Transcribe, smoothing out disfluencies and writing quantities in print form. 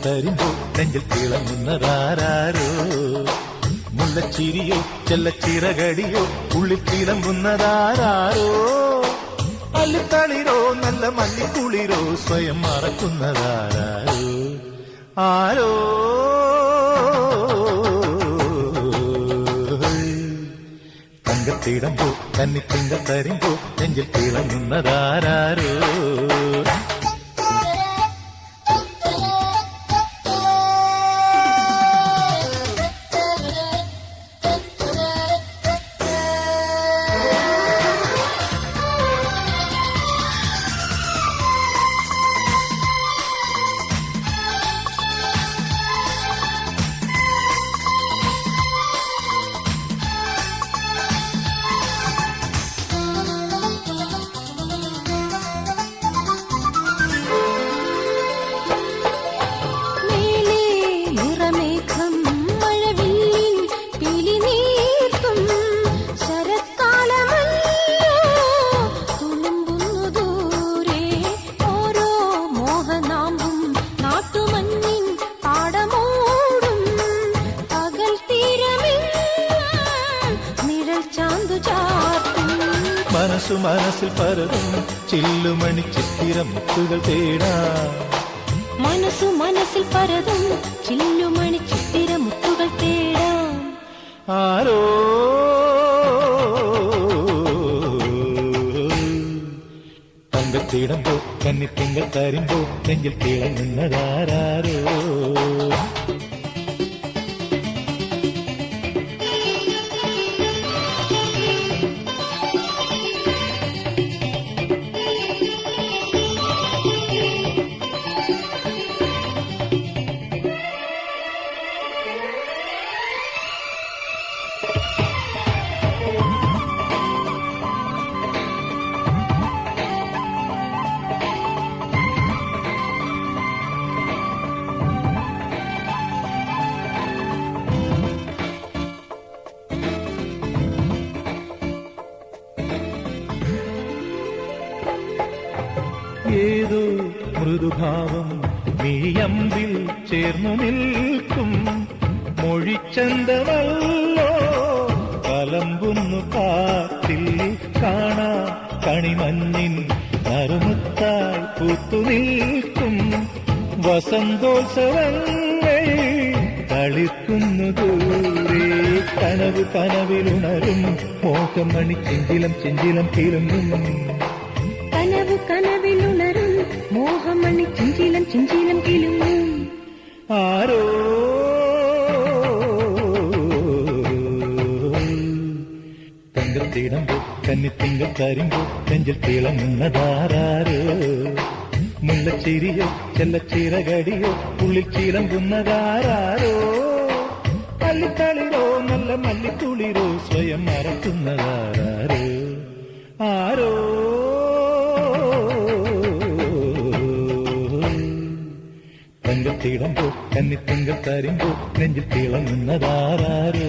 തരുമ്പോ നെഞ്ചിൽ തിളങ്ങുന്നതാരോ മുല്ലച്ചിരിയോ ചെല്ലച്ചിറകടിയോ ഉള്ളിൽ തിളങ്ങുന്നതാരോ അല്ലിത്തളിരോ നല്ല മല്ലിക്കുളിരോ സ്വയം മറക്കുന്നതാരോ ആരോ തങ്കത്തിടമ്പോ കന്നിത്തിങ്ക തരുമ്പോ നെഞ്ചിൽ തിളങ്ങുന്നതാരോ മനസ്സു മനസ്സിൽ പരതും ചില്ലുമണി ചിത്തിരമുത്തുകൾ തേടാ മനസ്സു മനസ്സിൽ പരതും ചില്ലുമണി ചിത്തിരമുത്തുകൾ തേടാം ആരോ തങ്കത്തിടമ്പോ കന്നിത്തിങ്കൾ തരുമ്പോ നെഞ്ചിൽ തിളങ്ങുന്നതാരോ ഏതോ മൃദുഭാവം നീയമ്പിൽ ചേർന്നു നിൽക്കും മൊഴിച്ചന്തമല്ലോ കലമ്പുന്നു കാറ്റിൽ കാണാ കണിമഞ്ഞിൻ നറുമുത്തായി പൂത്തു നിൽക്കും വസന്തോത്സവങ്ങൾ കളിക്കുന്നു ദൂരെ കനവ് കനവിലുണരും മോഹമണി ചെഞ്ചിലം ചെഞ്ചിലം തിരുങ്ങും കനവ് കനവിലുണരും മോഹമണി ചിഞ്ചിലം ചിഞ്ചിലം കിലുങ്ങും ആരോ തങ്കത്തിടമ്പോ കന്നിത്തിങ്കൾ തരുമ്പോ നെഞ്ചിൽ തിളങ്ങുന്നതാരോ മുല്ലച്ചിരിയോ ചെല്ലച്ചിറകടിയോ ഉള്ളിൽ ചിലമ്പുന്നതാരോ അല്ലിത്തളിരോ നല്ല മല്ലിക്കുളിരോ സ്വയം മറക്കുന്നതാരോ ആരോ തങ്കത്തിടമ്പോ കന്നിത്തിങ്കൾ തരുമ്പോ നെഞ്ചിൽ തിളങ്ങുന്നതാരോ